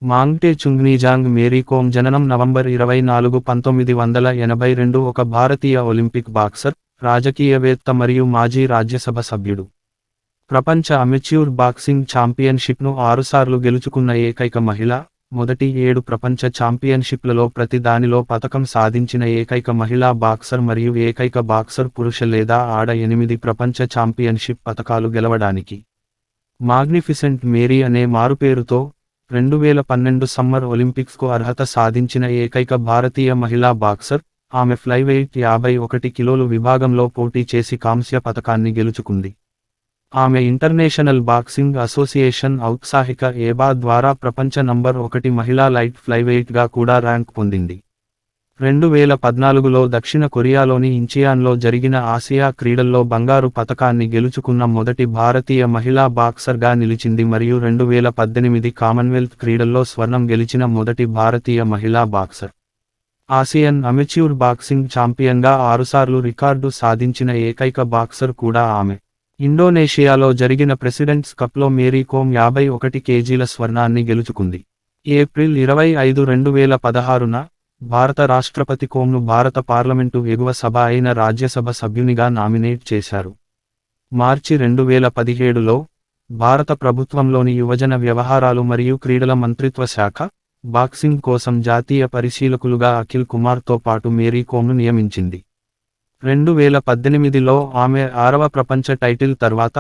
మాంగ్టే చుంగ్నీజాంగ్ Mary come జననం November 24, 1982 ఒక భారతీయ Olympic boxer, రాజకీయవేత్త మరియు మాజీ రాజ్యసభ సభ్యుడు. ప్రపంచ అమెచ్యూర్ బాక్సింగ్ ఛాంపియన్షిప్ను 6 సార్లు గెలుచుకున్న ఏకైక మహిళ, మొదటి 7 ప్రపంచ ఛాంపియన్షిప్లలో ప్రతి దానిలో పతకం సాధించిన ఏకైక మహిళా బాక్సర్ మరియు ఏకైక బాక్సర్ పురుష లేదా ఆడ 8 ప్రపంచ ఛాంపియన్షిప్ పతకాలు గెలవడానికి. మాగ్నిఫిసెంట్ మేరీ అనే మారుపేరుతో 2012 సమ్మర్ ఒలింపిక్స్కు అర్హత సాధించిన ఏకైక భారతీయ మహిళా బాక్సర్, ఆమె ఫ్లైవెయిట్ 51 కిలోలు విభాగంలో పోటీ చేసి కాంస్య పతకాన్ని గెలుచుకుంది. ఆమె ఇంటర్నేషనల్ బాక్సింగ్ అసోసియేషన్ ఔత్సాహిక ఏబా ద్వారా ప్రపంచ నంబర్ 1 మహిళా లైట్ ఫ్లైవెయిట్గా కూడా ర్యాంక్ పొందింది. 2014లో దక్షిణ కొరియాలోని ఇంచియాన్లో జరిగిన ఆసియా క్రీడల్లో బంగారు పతకాన్ని గెలుచుకున్న మొదటి భారతీయ మహిళా బాక్సర్గా నిలిచింది మరియు 2018 కామన్వెల్త్ క్రీడల్లో స్వర్ణం గెలిచిన మొదటి భారతీయ మహిళా బాక్సర్. ఆసియన్ అమెచ్యూర్ బాక్సింగ్ ఛాంపియన్గా 6 సార్లు రికార్డు సాధించిన ఏకైక బాక్సర్ కూడా ఆమె. ఇండోనేషియాలో జరిగిన ప్రెసిడెంట్స్ కప్లో మేరీ కోమ్ 51 కేజీల స్వర్ణాన్ని గెలుచుకుంది. ఏప్రిల్ 25, 2016న భారత రాష్ట్రపతి కోమ్ను భారత పార్లమెంటు ఎగువ సభ అయిన రాజ్యసభ సభ్యునిగా నామినేట్ చేశారు. మార్చి 2017లో భారత ప్రభుత్వంలోని యువజన వ్యవహారాలు మరియు క్రీడల మంత్రిత్వ శాఖ, బాక్సింగ్ కోసం జాతీయ పరిశీలకులుగా అఖిల్ కుమార్తో పాటు మేరీ కోమ్ను నియమించింది. 2018లో ఆమె 6వ ప్రపంచ టైటిల్ తర్వాత,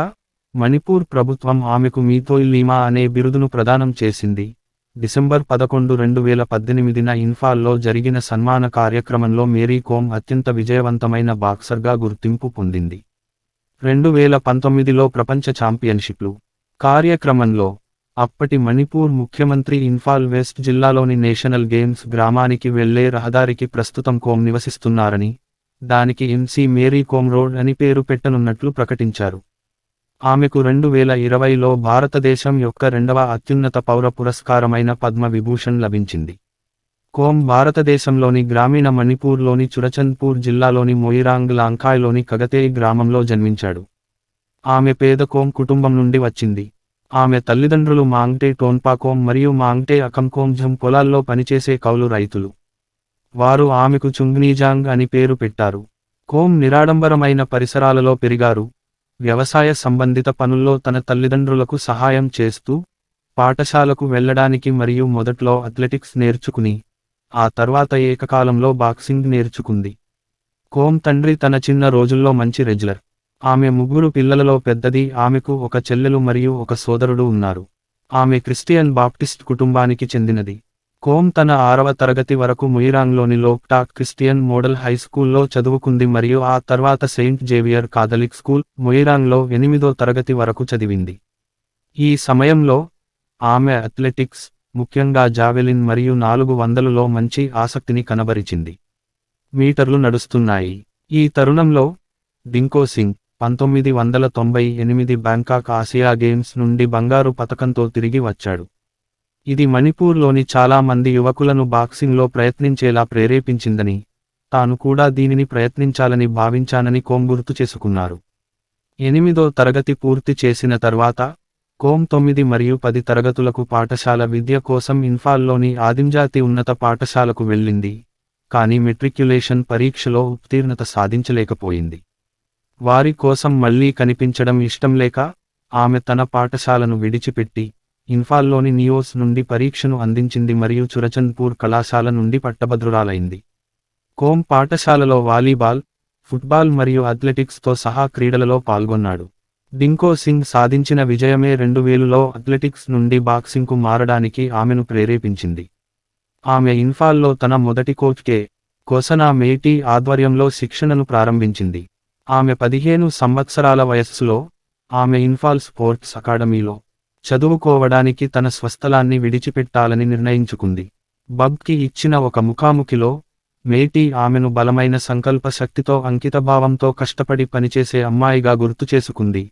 మణిపూర్ ప్రభుత్వం ఆమెకు మీతోయ్ లీమా అనే బిరుదును ప్రదానం చేసింది. డిసెంబర్ 11, 2018న ఇంఫాల్లో జరిగిన సన్మాన కార్యక్రమంలో మేరీ కోమ్ అత్యంత విజయవంతమైన బాక్సర్గా గుర్తింపు పొందింది. 2019లో ప్రపంచ ఛాంపియన్షిప్లు కార్యక్రమంలో అప్పటి మణిపూర్ ముఖ్యమంత్రి ఇంఫాల్ వెస్ట్ జిల్లాలోని నేషనల్ గేమ్స్ గ్రామానికి వెళ్లే రహదారికి ప్రస్తుతం కోమ్ నివసిస్తున్నారని, దానికి ఎంసీ మేరీ కోమ్ రోడ్ అని పేరు పెట్టనున్నట్లు ప్రకటించారు. ఆమెకు 2020లో భారతదేశం యొక్క 2వ అత్యున్నత పౌర పురస్కారమైన పద్మ విభూషణ్ లభించింది. కోమ్ భారతదేశంలోని గ్రామీణ మణిపూర్లోని చురచంద్పూర్ జిల్లాలోని మొయిరాంగ్ లాంకాయ్లోని కగతేయ్ గ్రామంలో జన్మించాడు. ఆమె పేద కోమ్ కుటుంబం నుండి వచ్చింది. ఆమె తల్లిదండ్రులు మాంగ్టే టోన్పా కోమ్ మరియు మాంగ్టే అకమ్ కోమ్ఝం పొలాల్లో పనిచేసే కౌలు రైతులు. వారు ఆమెకు చుంగ్నీజాంగ్ అని పేరు పెట్టారు. కోమ్ నిరాడంబరమైన పరిసరాలలో పెరిగారు. వ్యవసాయ సంబంధిత పనుల్లో తన తల్లిదండ్రులకు సహాయం చేస్తూ, పాఠశాలకు వెళ్లడానికి మరియు మొదట్లో అథ్లెటిక్స్ నేర్చుకుని, ఆ తర్వాత ఏకకాలంలో బాక్సింగ్ నేర్చుకుంది. కోమ్ తండ్రి తన చిన్న రోజుల్లో మంచి రెజ్లర్. ఆమె 3 పిల్లలలో పెద్దది. ఆమెకు ఒక చెల్లెలు మరియు ఒక సోదరుడు ఉన్నారు. ఆమె క్రిస్టియన్ బాప్టిస్ట్ కుటుంబానికి చెందినది. కోమ్ తన 6వ తరగతి వరకు మొయిరాంగ్లోని లోక్టాక్ క్రిస్టియన్ మోడల్ హై స్కూల్లో చదువుకుంది మరియు ఆ తర్వాత సెయింట్ జేవియర్ కాథలిక్ స్కూల్, మొయిరాంగ్లో 8వ తరగతి వరకు చదివింది. ఈ సమయంలో ఆమె అథ్లెటిక్స్, ముఖ్యంగా జావెలిన్ మరియు 400లో మంచి ఆసక్తిని కనబరిచింది. మీటర్లు నడుస్తున్నాయి. ఈ తరుణంలో డింకో సింగ్ 1998 బ్యాంకాక్ ఆసియా గేమ్స్ నుండి బంగారు పతకంతో తిరిగి వచ్చాడు. ఇది మణిపూర్లోని చాలా మంది యువకులను బాక్సింగ్లో ప్రయత్నించేలా ప్రేరేపించిందని, తాను కూడా దీనిని ప్రయత్నించాలని భావించానని కోమ్ గుర్తు చేసుకున్నారు. 8వ తరగతి పూర్తి చేసిన తర్వాత, కోమ్ 9 మరియు 10 తరగతులకు పాఠశాల విద్య కోసం ఇంఫాల్లోని ఆదింజాతి ఉన్నత పాఠశాలకు వెళ్ళింది, కానీ మెట్రిక్యులేషన్ పరీక్షలో ఉత్తీర్ణత సాధించలేకపోయింది. వారి కోసం మళ్లీ కనిపించడం ఇష్టం లేక, ఆమె తన పాఠశాలను విడిచిపెట్టి, ఇంఫాల్లోని నియోస్ నుండి పరీక్షను అందించింది మరియు చురచంద్పూర్ కళాశాల నుండి పట్టభద్రురాలైంది. కోమ్ పాఠశాలలో వాలీబాల్, ఫుట్బాల్ మరియు అథ్లెటిక్స్తో సహా క్రీడలలో పాల్గొన్నాడు. డింకో సింగ్ సాధించిన విజయమే 2000లో అథ్లెటిక్స్ నుండి బాక్సింగ్కు మారడానికి ఆమెను ప్రేరేపించింది. ఆమె ఇంఫాల్లో తన మొదటి కోచ్ కె. కోసనా మేటీ ఆధ్వర్యంలో శిక్షణను ప్రారంభించింది. ఆమె 15 సంవత్సరాల వయస్సులో, ఆమె ఇంఫాల్ స్పోర్ట్స్ అకాడమీలో చదువుకోవడానికి తన స్వస్థలాన్ని విడిచిపెట్టాలని నిర్ణయించుకుంది. బబ్కి ఇచ్చిన ఒక ముఖాముఖిలో, మేటీ ఆమెను బలమైన సంకల్ప శక్తితో అంకితభావంతో కష్టపడి పనిచేసే అమ్మాయిగా గుర్తుచేసుకుంది.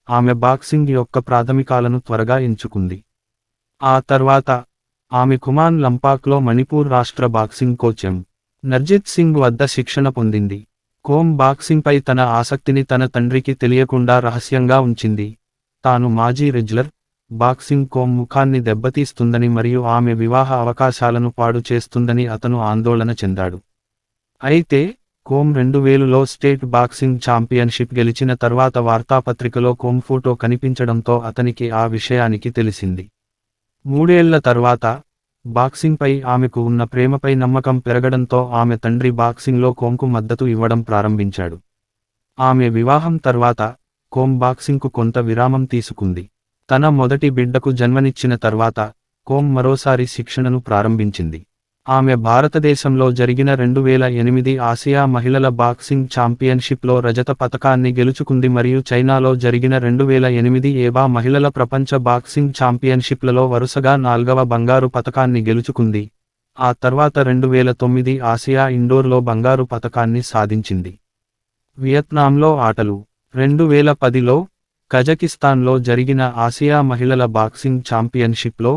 ఆమె బాక్సింగ్ యొక్క ప్రాథమికాలను త్వరగా ఎంచుకుంది. ఆ తర్వాత, ఆమె కుమాన్ లంపాక్లో మణిపూర్ రాష్ట్ర బాక్సింగ్ కోచ్ ఎం. నర్జిత్ సింగ్ వద్ద శిక్షణ పొందింది. కోమ్ బాక్సింగ్పై తన ఆసక్తిని తన తండ్రికి తెలియకుండా రహస్యంగా ఉంచింది. తాను మాజీ రెజ్లర్, బాక్సింగ్ కోమ్ ముఖాన్ని దెబ్బతీస్తుందని మరియు ఆమె వివాహ అవకాశాలను పాడు చేస్తుందని అతను ఆందోళన చెందాడు. అయితే, కోమ్ 2000లో స్టేట్ బాక్సింగ్ ఛాంపియన్షిప్ గెలిచిన తర్వాత వార్తాపత్రికలో కోమ్ ఫోటో కనిపించడంతో అతనికి ఆ విషయానికి తెలిసింది. 3 ఏళ్ల తర్వాత, బాక్సింగ్పై ఆమెకు ఉన్న ప్రేమపై నమ్మకం పెరగడంతో ఆమె తండ్రి బాక్సింగ్లో కోమ్కు మద్దతు ఇవ్వడం ప్రారంభించాడు. ఆమె వివాహం తర్వాత, కోమ్ బాక్సింగ్కు కొంత విరామం తీసుకుంది. తన మొదటి బిడ్డకు జన్మనిచ్చిన తర్వాత, కోమ్ మరోసారి శిక్షణను ప్రారంభించింది. ఆమె భారతదేశంలో జరిగిన 2008 ఆసియా మహిళల బాక్సింగ్ ఛాంపియన్షిప్లో రజత పతకాన్ని గెలుచుకుంది మరియు చైనాలో జరిగిన 2008 ఏబా మహిళల ప్రపంచ బాక్సింగ్ ఛాంపియన్షిప్లలో వరుసగా 4వ బంగారు పతకాన్ని గెలుచుకుంది. ఆ తర్వాత 2009 ఆసియా ఇండోర్లో బంగారు పతకాన్ని సాధించింది. వియత్నాంలో ఆటలు 2010లో, కజకిస్తాన్లో జరిగిన ఆసియా మహిళల బాక్సింగ్ ఛాంపియన్షిప్లో,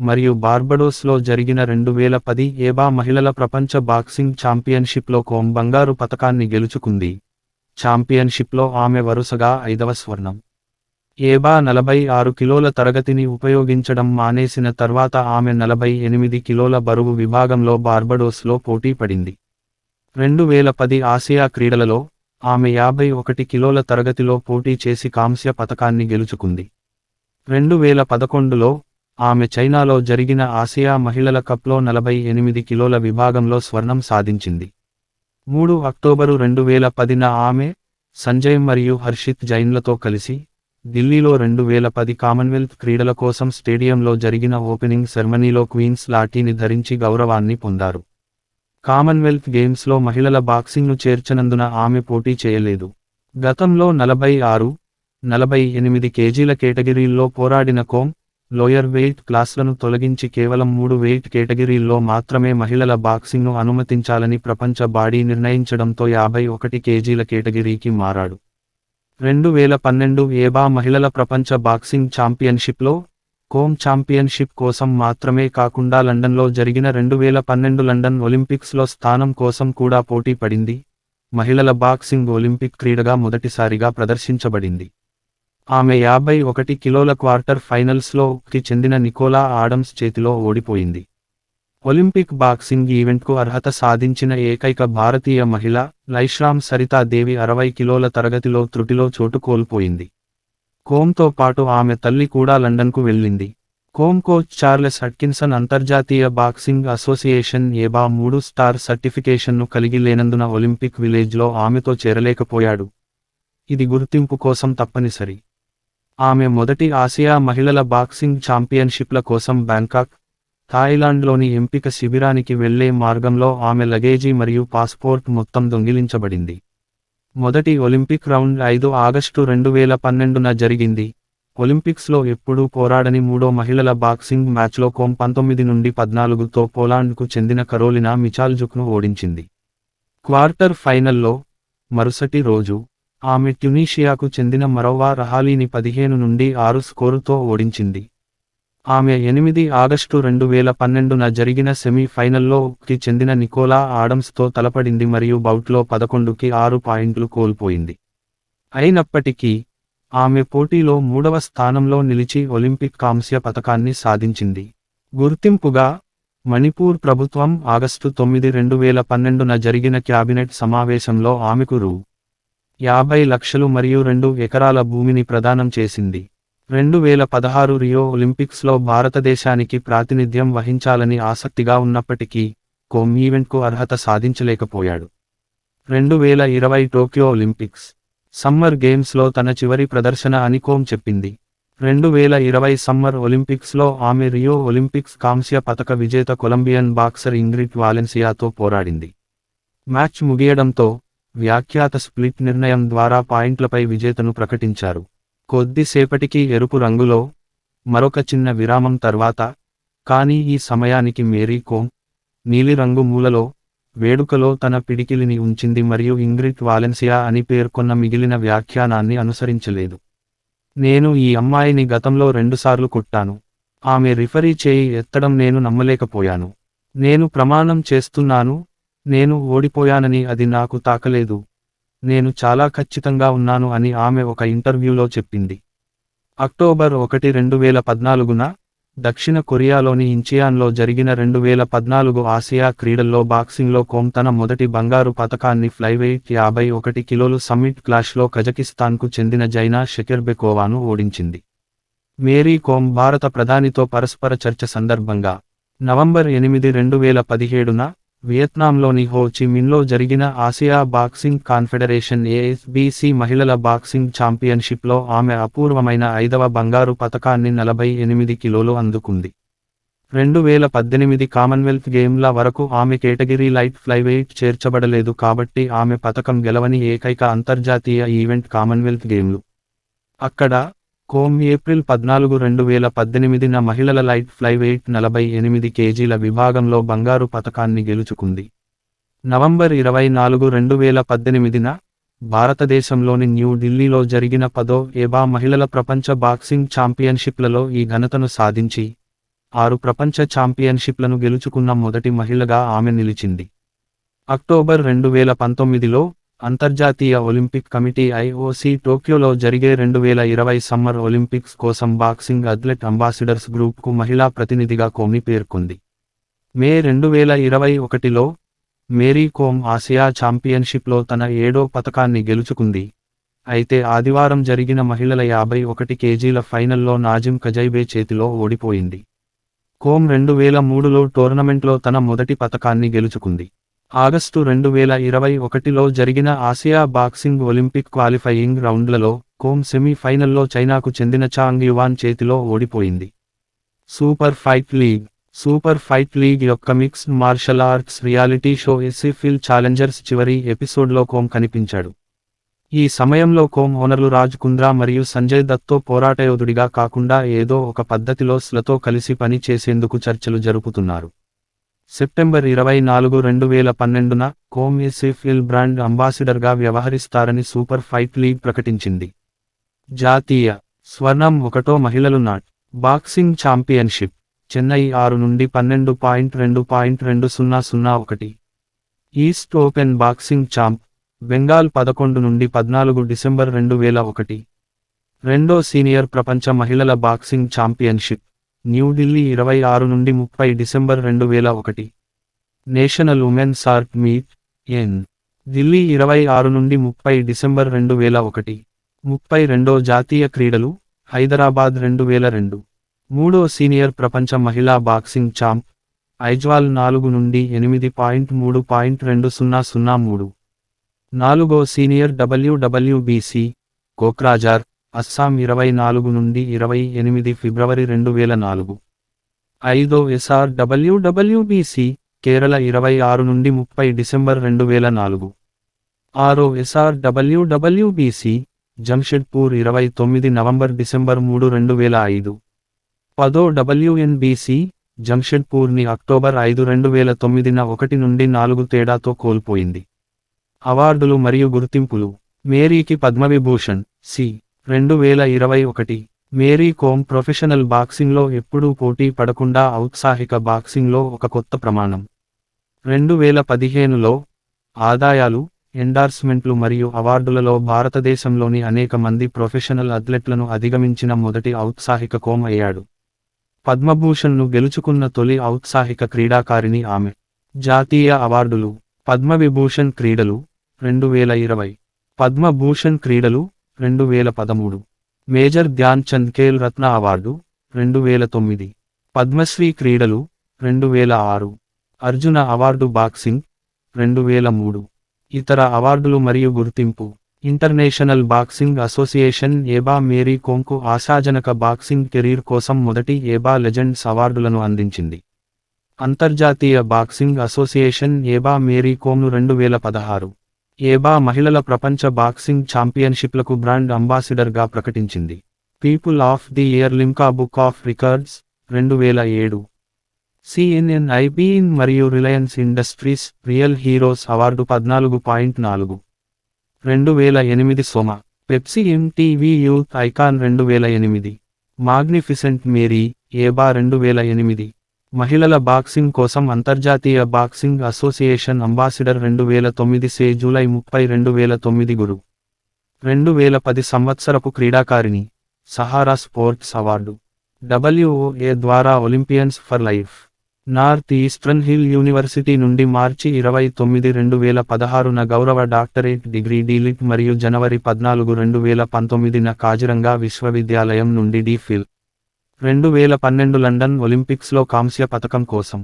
మరియు బార్బడోస్లో జరిగిన 2010 ఏబా మహిళల ప్రపంచ బాక్సింగ్ ఛాంపియన్షిప్లో కోమ్ బంగారు పతకాన్ని గెలుచుకుంది. ఛాంపియన్షిప్లో ఆమె వరుసగా 5వ స్వర్ణం. ఏబా 46 కిలోల తరగతిని ఉపయోగించడం మానేసిన తర్వాత ఆమె 48 కిలోల బరువు విభాగంలో బార్బడోస్లో పోటీ పడింది. 2010 ఆసియా క్రీడలలో, ఆమె 51 కిలోల తరగతిలో పోటీ చేసి కాంస్య పతకాన్ని గెలుచుకుంది. 2011లో, ఆమె చైనాలో జరిగిన ఆసియా మహిళల కప్లో 48 కిలోల విభాగంలో స్వర్ణం సాధించింది. 3 అక్టోబరు 2010న ఆమె, సంజయ్ మరియు హర్షిత్ జైన్లతో కలిసి, ఢిల్లీలో 2010 కామన్వెల్త్ క్రీడల కోసం స్టేడియంలో జరిగిన ఓపెనింగ్ సెర్మనీలో క్వీన్స్ లాఠీని ధరించి గౌరవాన్ని పొందారు. కామన్వెల్త్ గేమ్స్లో మహిళల బాక్సింగ్ను చేర్చనందున ఆమె పోటీ చేయలేదు. గతంలో 46, 48 కేజీల కేటగిరీల్లో పోరాడిన కోమ్, లోయర్ వెయిట్ క్లాస్లను తొలగించి కేవలం 3 వెయిట్ కేటగిరీల్లో మాత్రమే మహిళల బాక్సింగ్ను అనుమతించాలని ప్రపంచ బాడీ నిర్ణయించడంతో 51 కేజీల కేటగిరీకి మారాడు. 2012 ఏబా మహిళల ప్రపంచ బాక్సింగ్ ఛాంపియన్షిప్లో, కోమ్ ఛాంపియన్షిప్ కోసం మాత్రమే కాకుండా లండన్లో జరిగిన 2012 లండన్ ఒలింపిక్స్లో స్థానం కోసం కూడా పోటీ పడింది. మహిళల బాక్సింగ్ ఒలింపిక్ క్రీడగా మొదటిసారిగా ప్రదర్శించబడింది. ఆమె 51 కిలోల క్వార్టర్ ఫైనల్స్లో కి చెందిన నికోలా ఆడమ్స్ చేతిలో ఓడిపోయింది. ఒలింపిక్ బాక్సింగ్ ఈవెంట్కు అర్హత సాధించిన ఏకైక భారతీయ మహిళ, లైష్రామ్ సరితా దేవి 60 కిలోల తరగతిలో త్రుటిలో చోటు కోల్పోయింది. కోమ్తో పాటు ఆమె తల్లి కూడా లండన్కు వెళ్ళింది. కోమ్ కోచ్ చార్లెస్ అట్కిన్సన్ అంతర్జాతీయ బాక్సింగ్ అసోసియేషన్ ఏబా 3 స్టార్ సర్టిఫికేషన్ను కలిగి లేనందున ఒలింపిక్ విలేజ్లో ఆమెతో చేరలేకపోయాడు. ఇది గుర్తింపు కోసం తప్పనిసరి. ఆమె మొదటి ఆసియా మహిళల బాక్సింగ్ ఛాంపియన్షిప్ల కోసం బ్యాంకాక్, థాయిలాండ్లోని ఎంపిక శిబిరానికి వెళ్లే మార్గంలో ఆమె లగేజీ మరియు పాస్పోర్ట్ మొత్తం దొంగిలించబడింది. మొదటి ఒలింపిక్ రౌండ్ 5 ఆగస్టు 2012న జరిగింది. ఒలింపిక్స్లో ఎప్పుడూ పోరాడని మూడో మహిళల బాక్సింగ్ మ్యాచ్లో కోమ్ 19-14తో పోలాండ్కు చెందిన కరోలినా మిచాల్జుక్ను ఓడించింది. క్వార్టర్ ఫైనల్లో, మరుసటి రోజు, ఆమె ట్యునీషియాకు చెందిన మరౌవా రహాలీని 15-6 స్కోరుతో ఓడించింది. ఆమె 8 ఆగస్టు 2012న జరిగిన సెమీ-ఫైనల్లో కి చెందిన నికోలా ఆడమ్స్తో తలపడింది మరియు బౌట్లో 11-6 పాయింట్లు కోల్పోయింది. అయినప్పటికీ, ఆమె పోటీలో 3వ స్థానంలో నిలిచి ఒలింపిక్ కాంస్య పతకాన్ని సాధించింది. గుర్తింపుగా, మణిపూర్ ప్రభుత్వం ఆగస్టు 9, 2012న జరిగిన క్యాబినెట్ సమావేశంలో ఆమెకు రూ. 50 లక్షలు మరియు 2 ఎకరాల భూమిని ప్రదానం చేసింది. 2016 రియో ఒలింపిక్స్లో భారతదేశానికి ప్రాతినిధ్యం వహించాలని ఆసక్తిగా ఉన్నప్పటికీ, కోమ్ ఈవెంట్కు అర్హత సాధించలేకపోయాడు. 2020 టోక్యో ఒలింపిక్స్ సమ్మర్ గేమ్స్లో తన చివరి ప్రదర్శన అని కోమ్ చెప్పింది. 2020 సమ్మర్ ఒలింపిక్స్లో ఆమె రియో ఒలింపిక్స్ కాంస్య పతక విజేత కొలంబియన్ బాక్సర్ ఇంగ్రిడ్ వాలెన్సియాతో పోరాడింది. మ్యాచ్ ముగియడంతో, వ్యాఖ్యాత స్ప్లిట్ నిర్ణయం ద్వారా పాయింట్లపై విజేతను ప్రకటించారు. కొద్దిసేపటికి ఎరుపు రంగులో, మరొక చిన్న విరామం తర్వాత, కానీ ఈ సమయానికి మేరీ కోమ్, నీలిరంగు మూలలో, వేడుకలో తన పిడికిలిని ఉంచింది మరియు ఇంగ్రిడ్ వాలెన్సియా అని పేర్కొన్న మిగిలిన వ్యాఖ్యానాన్ని అనుసరించలేదు. నేను ఈ అమ్మాయిని గతంలో 2 సార్లు కొట్టాను. ఆమె రిఫరీ చేయి ఎత్తడం నేను నమ్మలేకపోయాను. నేను ప్రమాణం చేస్తున్నాను, నేను ఓడిపోయానని అది నాకు తాకలేదు. నేను చాలా ఖచ్చితంగా ఉన్నాను అని ఆమె ఒక ఇంటర్వ్యూలో చెప్పింది. అక్టోబర్ 1, 2014న దక్షిణ కొరియాలోని ఇంచియాన్లో జరిగిన 2014 ఆసియా క్రీడల్లో బాక్సింగ్లో కోమ్ తన మొదటి బంగారు పతకాన్ని ఫ్లైవెయిట్ 51 కిలోలు సమ్మిట్ క్లాష్లో కజకిస్తాన్కు చెందిన జైనా షెకెర్బెకోవాను ఓడించింది. మేరీ కోమ్ భారత ప్రధానితో పరస్పర చర్చ సందర్భంగా నవంబర్ 8, 2017న వియత్నాంలోని హో చి మిన్లో జరిగిన ఆసియా బాక్సింగ్ కాన్ఫెడరేషన్ ASBC మహిళల బాక్సింగ్ ఛాంపియన్షిప్లో ఆమె అపూర్వమైన 5వ బంగారు పతకాన్ని 48 కిలోలు అందుకుంది. 2018 కామన్వెల్త్ గేమ్ల వరకు ఆమె కేటగిరీ లైట్ ఫ్లైవెయిట్ చేర్చబడలేదు కాబట్టి ఆమె పతకం గెలవని ఏకైక అంతర్జాతీయ ఈవెంట్ కామన్వెల్త్ గేమ్లు. అక్కడ కోమ్ ఏప్రిల్ 14, 2018న మహిళల లైట్ ఫ్లైవెయిట్ 48 కేజీల విభాగంలో బంగారు పతకాన్ని గెలుచుకుంది. నవంబర్ 24, 2018న భారతదేశంలోని న్యూ ఢిల్లీలో జరిగిన 10వ ఏబా మహిళల ప్రపంచ బాక్సింగ్ ఛాంపియన్షిప్లలో ఈ ఘనతను సాధించి 6 ప్రపంచ ఛాంపియన్షిప్లను గెలుచుకున్న మొదటి మహిళగా ఆమె నిలిచింది. అక్టోబర్ 2019లో అంతర్జాతీయ ఒలింపిక్ కమిటీ IOC టోక్యోలో జరిగే 2020 సమ్మర్ ఒలింపిక్స్ కోసం బాక్సింగ్ అథ్లెట్ అంబాసిడర్స్ గ్రూప్కు మహిళా ప్రతినిధిగా కోమ్ని పేర్కొంది. మే 2021లో మేరీ కోమ్ ఆసియా ఛాంపియన్షిప్లో తన 7వ పతకాన్ని గెలుచుకుంది. అయితే ఆదివారం జరిగిన మహిళల 51 కేజీల ఫైనల్లో నాజిమ్ కజైబే చేతిలో ఓడిపోయింది. కోమ్ 2003లో టోర్నమెంట్లో తన మొదటి పతకాన్ని గెలుచుకుంది. ఆగస్టు 2021లో జరిగిన ఆసియా బాక్సింగ్ ఒలింపిక్ క్వాలిఫయింగ్ రౌండ్లలో కోమ్ సెమీ ఫైనల్లో చైనాకు చెందిన చాంగ్ యువాన్ చేతిలో ఓడిపోయింది. సూపర్ ఫైట్ లీగ్ యొక్క mixed martial arts reality show SFL challengers చివరి ఎపిసోడ్లో కోమ్ కనిపించాడు. ఈ సమయంలో కోమ్ ఓనర్లు రాజ్ కుంద్రా మరియు సంజయ్ దత్తో పోరాటయోధుడిగా కాకుండా ఏదో ఒక పద్ధతిలో స్లతో కలిసి పని చేసేందుకు చర్చలు జరుపుతున్నారు. సెప్టెంబర్ 24, 2012న కోమ్ ఎస్ఎఫ్ఎల్ బ్రాండ్ అంబాసిడర్గా వ్యవహరిస్తారని సూపర్ ఫైట్ లీగ్ ప్రకటించింది. జాతీయ స్వర్ణం 1వ మహిళలు నాట్ బాక్సింగ్ ఛాంపియన్షిప్ చెన్నై 6 నుండి 12.2.2001 east open boxing champ Bengal 11 నుండి 14 డిసెంబర్ 2001 రెండో సీనియర్ ప్రపంచ మహిళల బాక్సింగ్ ఛాంపియన్షిప్ న్యూఢిల్లీ 26 నుండి 30 December 2001 national women SAARC meet Delhi 26 నుండి 30 డిసెంబర్ 2001 32వ జాతీయ క్రీడలు హైదరాబాద్ 2002 మూడో సీనియర్ ప్రపంచ మహిళా బాక్సింగ్ ఛాంప్ ఐజ్వాల్ 4 నుండి 8.3.2003 నాలుగో సీనియర్ WWBC కోక్రాజార్ అస్సాం 24 నుండి 28 ఫిబ్రవరి 2004 ఐదో SRWWBC కేరళ 26 నుండి 30 డిసెంబర్ 2004 ఆరో SRWWBC జంషెడ్పూర్ 29 నవంబర్ డిసెంబర్ 3, 2005 పదో WNBC జంషెడ్పూర్ని అక్టోబర్ 5, 2009న 1 నుండి 4 తేడాతో కోల్పోయింది. అవార్డులు మరియు గుర్తింపులు మేరీకి పద్మవిభూషణ్ 2021 మేరీ కోమ్ ప్రొఫెషనల్ బాక్సింగ్లో ఎప్పుడూ పోటీ పడకుండా ఔత్సాహిక బాక్సింగ్లో ఒక కొత్త ప్రమాణం. 2015లో ఆదాయాలు, ఎండార్స్మెంట్లు మరియు అవార్డులలో భారతదేశంలోని అనేక మంది ప్రొఫెషనల్ అథ్లెట్లను అధిగమించిన మొదటి ఔత్సాహిక కోమ్ అయ్యాడు. పద్మభూషణ్ను గెలుచుకున్న తొలి ఔత్సాహిక క్రీడాకారిణి ఆమె. జాతీయ అవార్డులు పద్మవిభూషణ్ క్రీడలు 2020 పద్మభూషణ్ క్రీడలు 2013 మేజర్ ధ్యాన్ చంద్ ఖేల్ రత్న అవార్డు 2009 పద్మశ్రీ క్రీడలు 2006 అర్జున అవార్డు బాక్సింగ్ 2003 ఇతర అవార్డులు మరియు గుర్తింపు international boxing association AIBA Mary కోమ్కు ఆశాజనక బాక్సింగ్ కెరీర్ కోసం మొదటి ఏబా లెజెండ్స్ అవార్డులను అందించింది. అంతర్జాతీయ బాక్సింగ్ అసోసియేషన్ ఏబా మేరీ కోమ్ను 2016 ఏబా మహిళల ప్రపంచ బాక్సింగ్ ఛాంపియన్షిప్లకు బ్రాండ్ అంబాసిడర్గా ప్రకటించింది. People of the year Limca book of records 2007 CNN IBN మరియు Reliance industries real heroes award 14.4 2008 సోమ Pepsi MTV youth icon 2008 magnificent Mary AIBA 2008 మహిళల బాక్సింగ్ కోసం అంతర్జాతీయ బాక్సింగ్ అసోసియేషన్ అంబాసిడర్ 2009 సే జూలై 30, 2009 గురు 2010 సంవత్సరపు క్రీడాకారిణి సహారా స్పోర్ట్స్ అవార్డు. WOA ద్వారా Olympians for life. North eastern hill university నుండి మార్చి 29, 2016న గౌరవ doctorate degree delete మరియు జనవరి 14, 2019న కాజిరంగా విశ్వవిద్యాలయం నుండి DPhil. 2012 లండన్ ఒలింపిక్స్లో కాంస్య పతకం కోసం.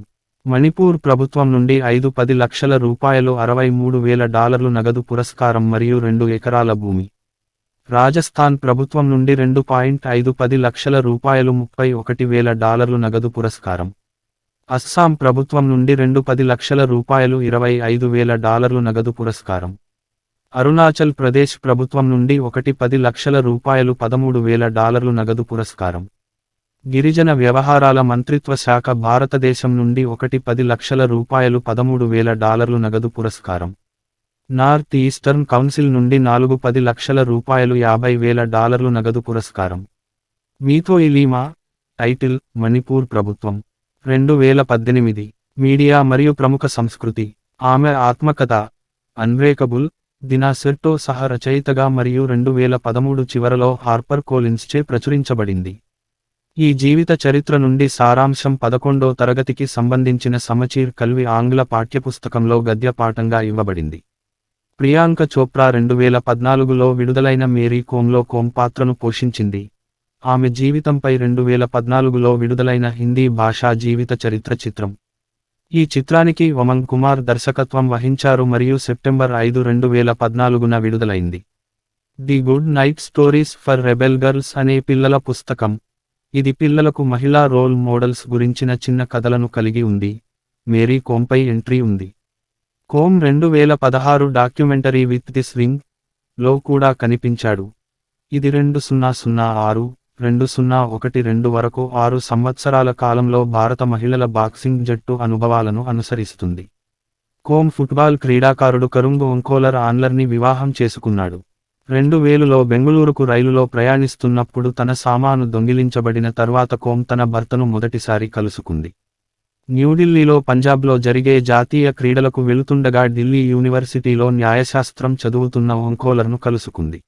మణిపూర్ ప్రభుత్వం నుండి 5-10 లక్షల రూపాయలు, $63,000 నగదు పురస్కారం మరియు 2 ఎకరాల భూమి. రాజస్థాన్ ప్రభుత్వం నుండి 2.5-10 లక్షల రూపాయలు, $31,000 నగదు పురస్కారం. అస్సాం ప్రభుత్వం నుండి 2-10 లక్షల రూపాయలు, $25,000 నగదు పురస్కారం. అరుణాచల్ ప్రదేశ్ ప్రభుత్వం నుండి 1-10 లక్షల రూపాయలు, $13,000 నగదు పురస్కారం. గిరిజన వ్యవహారాల మంత్రిత్వ శాఖ భారతదేశం నుండి 1-10 లక్షల రూపాయలు, $13,000 నగదు పురస్కారం. నార్త్ ఈస్టర్న్ కౌన్సిల్ నుండి 4-10 లక్షల రూపాయలు, $50,000 నగదు పురస్కారం. మీతోయి లీమా. టైటిల్: మణిపూర్ ప్రభుత్వం. 2018. మీడియా మరియు ప్రముఖ సంస్కృతి. ఆమె ఆత్మకథ అన్బ్రేకబుల్ దినా సెర్టో సహ రచయితగా మరియు 2013 చివరలో హార్పర్ కోలిన్స్చే ప్రచురించబడింది. ఈ జీవిత చరిత్ర నుండి సారాంశం 11వ తరగతికి సంబంధించిన సమచీర్ కల్వి ఆంగ్ల పాఠ్యపుస్తకంలో గద్య పాఠంగా ఇవ్వబడింది. ప్రియాంక చోప్రా 2014లో విడుదలైన మేరీ కోమ్లో కోమ్ పాత్రను పోషించింది. ఆమె జీవితంపై 2014లో విడుదలైన హిందీ భాషా జీవిత చరిత్ర చిత్రం. ఈ చిత్రానికి వమంగ్ కుమార్ దర్శకత్వం వహించారు మరియు సెప్టెంబర్ 5, 2014న విడుదలైంది. The good night stories for rebel girls అనే పిల్లల పుస్తకం. ఇది పిల్లలకు మహిళా రోల్ మోడల్స్ గురించిన చిన్న కథలను కలిగి ఉంది. మేరీ కోమ్పై ఎంట్రీ ఉంది. Kom 2016 documentary with this ring లో కూడా కనిపించాడు. ఇది 2006-2012 వరకు 6 సంవత్సరాల కాలంలో భారత మహిళల బాక్సింగ్ జట్టు అనుభవాలను అనుసరిస్తుంది. కోమ్ ఫుట్బాల్ క్రీడాకారుడు కరుంగ్ ఒంకోలర్ ఆన్లర్ని వివాహం చేసుకున్నాడు. 2000లో బెంగుళూరుకు రైలులో ప్రయాణిస్తున్నప్పుడు తన సామాను దొంగిలించబడిన తర్వాత కోమ్ తన భర్తను మొదటిసారి కలుసుకుంది. న్యూఢిల్లీలో పంజాబ్లో జరిగే జాతీయ క్రీడలకు వెళుతుండగా ఢిల్లీ యూనివర్సిటీలో న్యాయశాస్త్రం చదువుతున్న ఒంకోలర్ను కలుసుకుంది.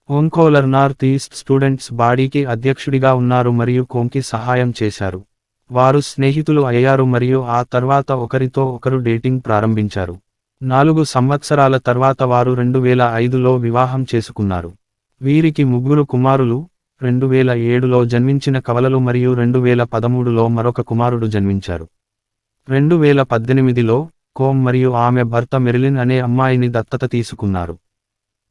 ఒంకోలర్ నార్త్ ఈస్ట్ స్టూడెంట్స్ బాడీకి అధ్యక్షుడిగా ఉన్నారు మరియు కోమ్కి సహాయం చేశారు. వారు స్నేహితులు అయ్యారు మరియు ఆ తర్వాత ఒకరితో ఒకరు డేటింగ్ ప్రారంభించారు. 4 సంవత్సరాల తర్వాత వారు 2005లో వివాహం చేసుకున్నారు. వీరికి 3 కుమారులు, 2007లో జన్మించిన కవలలు మరియు 2013లో మరొక కుమారుడు జన్మించారు. 2018లో కోమ్ మరియు ఆమె భర్త మెరిలిన్ అనే అమ్మాయిని దత్తత తీసుకున్నారు.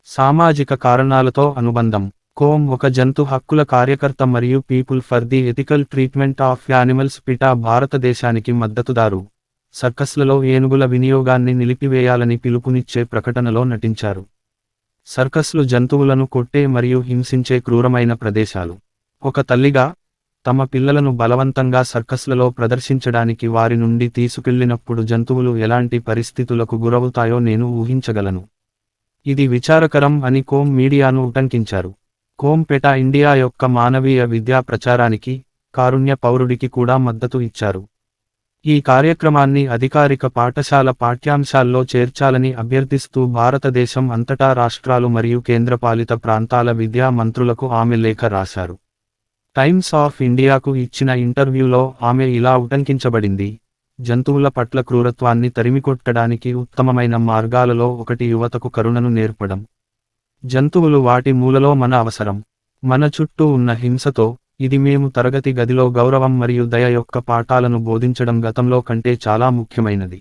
సామాజిక కారణాలతో అనుబంధం. కోమ్ ఒక జంతు హక్కుల కార్యకర్త మరియు people for the ethical treatment of animals PETA భారతదేశానికి మద్దతుదారు. సర్కస్లలో ఏనుగుల వినియోగాన్ని నిలిపివేయాలని పిలుపునిచ్చే ప్రకటనలో నటించారు. సర్కస్లు జంతువులను కొట్టే మరియు హింసించే క్రూరమైన ప్రదేశాలు. ఒక తల్లిగా, తమ పిల్లలను బలవంతంగా సర్కస్లలో ప్రదర్శించడానికి వారి నుండి తీసుకెళ్లినప్పుడు జంతువులు ఎలాంటి పరిస్థితులకు గురవుతాయో నేను ఊహించగలను. ఇది విచారకరం అని కోమ్ మీడియాను ఉటంకించారు. కోమ్ పెటా ఇండియా యొక్క మానవీయ విద్యా ప్రచారానికి, కారుణ్య పౌరుడికి కూడా మద్దతు ఇచ్చారు. ఈ కార్యక్రమాన్ని అధికారిక పాఠశాల పాఠ్యాంశాల్లో చేర్చాలని అభ్యర్థిస్తూ భారతదేశం అంతటా రాష్ట్రాలు మరియు కేంద్రపాలిత ప్రాంతాల విద్యా మంత్రులకు ఆమె లేఖ రాశారు. టైమ్స్ ఆఫ్ ఇండియాకు ఇచ్చిన ఇంటర్వ్యూలో ఆమె ఇలా ఉటంకించబడింది: జంతువుల పట్ల క్రూరత్వాన్ని తరిమికొట్టడానికి ఉత్తమమైన మార్గాలలో ఒకటి యువతకు కరుణను నేర్పడం. జంతువులు వాటి మూలలో మన అవసరం. మన చుట్టూ ఉన్న హింసతో, ఇది మేము తరగతి గదిలో గౌరవం మరియు దయ యొక్క పాఠాలను బోధించడం గతంలో కంటే చాలా ముఖ్యమైనది.